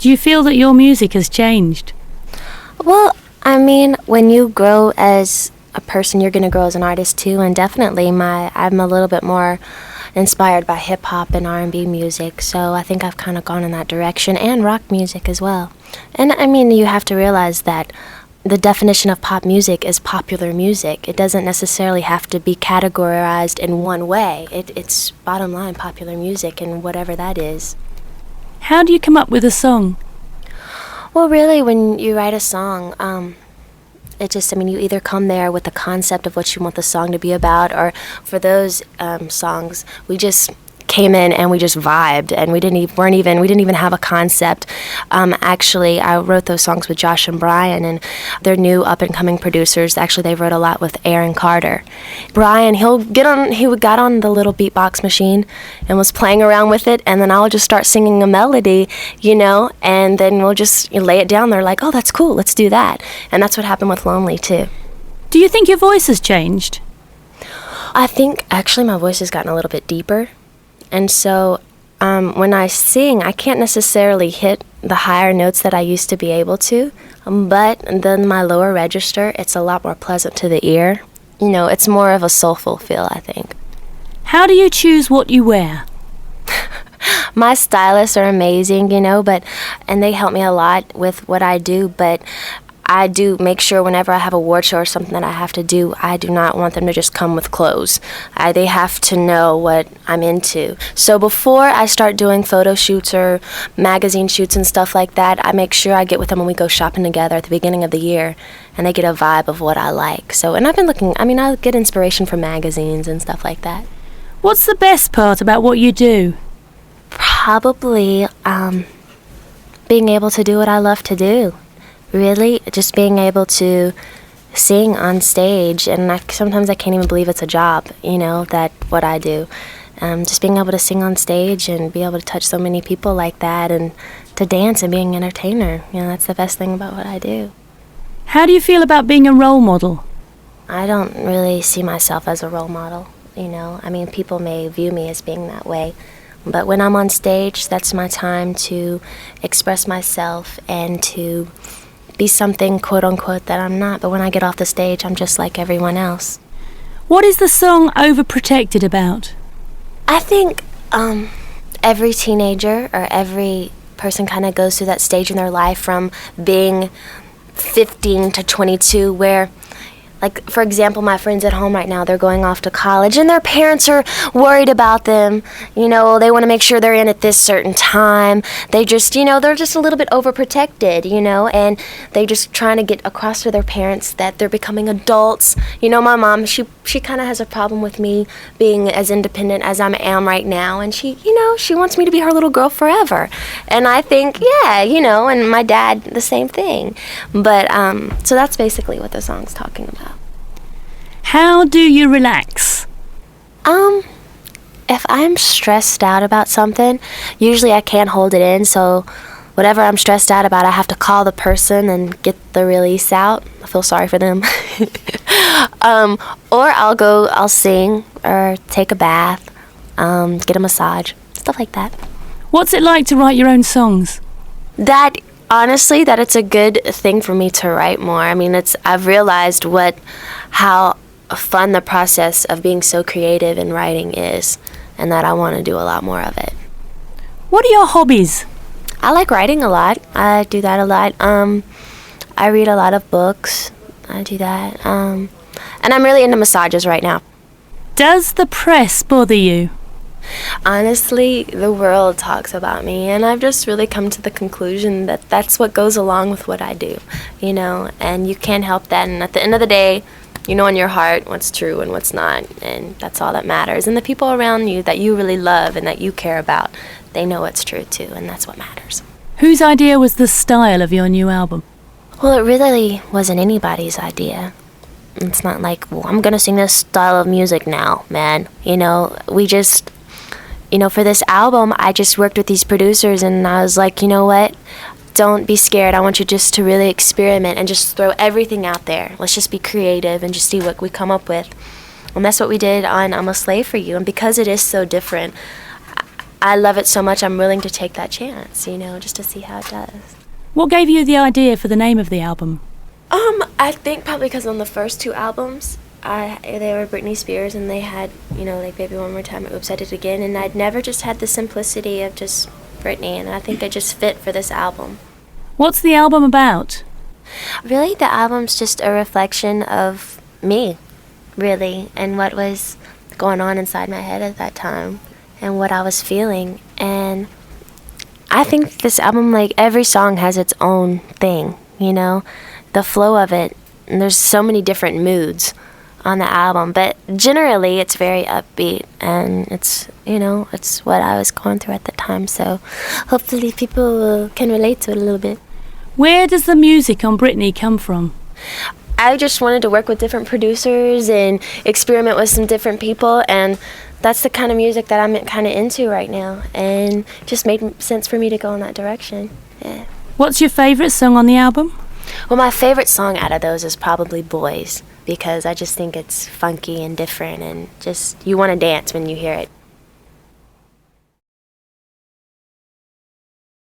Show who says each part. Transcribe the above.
Speaker 1: Do you feel that your music has changed?
Speaker 2: Well, I mean, when you grow as a person, you're going to grow as an artist too, and definitely I'm a little bit more inspired by hip-hop and R&B music, so I think I've kind of gone in that direction, and rock music as well. And I mean, you have to realize that the definition of pop music is popular music. It doesn't necessarily have to be categorized in one way. It's bottom line popular music, and whatever that is.
Speaker 1: How do you come up with a song?
Speaker 2: Well, really, when you write a song, you either come there with the concept of what you want the song to be about, or for those songs, we just came in and we just vibed, and we didn't even have a concept. Actually, I wrote those songs with Josh and Brian, and they're new up and coming producers. Actually, they wrote a lot with Aaron Carter. Brian, he got on the little beatbox machine and was playing around with it, and then I'll just start singing a melody, and then we'll just lay it down there like, oh, that's cool, let's do that. And that's what happened with Lonely too.
Speaker 1: Do you think your voice has changed?
Speaker 2: I think actually my voice has gotten a little bit deeper. And so when I sing, I can't necessarily hit the higher notes that I used to be able to, but then my lower register, it's a lot more pleasant to the ear. It's more of a soulful feel, I think.
Speaker 1: How do you choose what you wear?
Speaker 2: My stylists are amazing, and they help me a lot with what I do, but I do make sure whenever I have a award show or something that I have to do, I do not want them to just come with clothes. They have to know what I'm into. So before I start doing photo shoots or magazine shoots and stuff like that, I make sure I get with them when we go shopping together at the beginning of the year, and they get a vibe of what I like. So, and I've been I get inspiration from magazines and stuff like that.
Speaker 1: What's the best part about what you do?
Speaker 2: Probably being able to do what I love to do. Really, just being able to sing on stage, and sometimes I can't even believe it's a job, that what I do. Just being able to sing on stage and be able to touch so many people like that, and to dance and being an entertainer, that's the best thing about what I do.
Speaker 1: How do you feel about being a role model?
Speaker 2: I don't really see myself as a role model, people may view me as being that way. But when I'm on stage, that's my time to express myself and to be something, quote unquote, that I'm not. But when I get off the stage, I'm just like everyone else.
Speaker 1: What is the song Overprotected about?
Speaker 2: I think every teenager or every person kind of goes through that stage in their life from being 15 to 22 where, like, for example, my friends at home right now, they're going off to college and their parents are worried about them. They want to make sure they're in at this certain time. They just, they're just a little bit overprotected, and they just trying to get across to their parents that they're becoming adults. My mom, she kind of has a problem with me being as independent as I am right now. And she wants me to be her little girl forever. And I think, yeah, and my dad, the same thing. But, so that's basically what the song's talking about.
Speaker 1: How do you relax?
Speaker 2: If I'm stressed out about something, usually I can't hold it in, so whatever I'm stressed out about, I have to call the person and get the release out. I feel sorry for them. Or I'll sing or take a bath, get a massage, stuff like that.
Speaker 1: What's it like to write your own songs?
Speaker 2: Honestly, that it's a good thing for me to write more. I've realized how fun the process of being so creative in writing is, and that I want to do a lot more of it.
Speaker 1: What are your hobbies?
Speaker 2: I like writing a lot. I do that a lot. I read a lot of books. I do that. And I'm really into massages right now.
Speaker 1: Does the press bother you?
Speaker 2: Honestly, the world talks about me, and I've just really come to the conclusion that that's what goes along with what I do, and you can't help that. And at the end of the day, you know in your heart what's true and what's not, and that's all that matters. And the people around you that you really love and that you care about, they know what's true too, and that's what matters.
Speaker 1: Whose idea was the style of your new album?
Speaker 2: Well, it really wasn't anybody's idea. It's not like, well, I'm gonna sing this style of music now, man. We just, for this album, I just worked with these producers, and I was like, you know what? Don't be scared. I want you just to really experiment and just throw everything out there. Let's just be creative and just see what we come up with. And that's what we did on I'm a Slave for You. And because it is so different, I love it so much I'm willing to take that chance, just to see how it does.
Speaker 1: What gave you the idea for the name of the album?
Speaker 2: I think probably because on the first two albums, they were Britney Spears, and they had, like Baby One More Time, Oops, I Did It Again, and I'd never just had the simplicity of just Britney, and I think it just fit for this album.
Speaker 1: What's the album about?
Speaker 2: Really, the album's just a reflection of me, really, and what was going on inside my head at that time, and what I was feeling. And I think this album, like, every song has its own thing, the flow of it, and there's so many different moods on the album, but generally it's very upbeat, and it's what I was going through at the time, so hopefully people can relate to it a little bit.
Speaker 1: Where does the music on Britney come from?
Speaker 2: I just wanted to work with different producers and experiment with some different people, and that's the kind of music that I'm kind of into right now, and just made sense for me to go in that direction. Yeah.
Speaker 1: What's your favourite song on the album?
Speaker 2: Well, my favorite song out of those is probably Boys, because I just think it's funky and different, and just you want to dance when you hear it.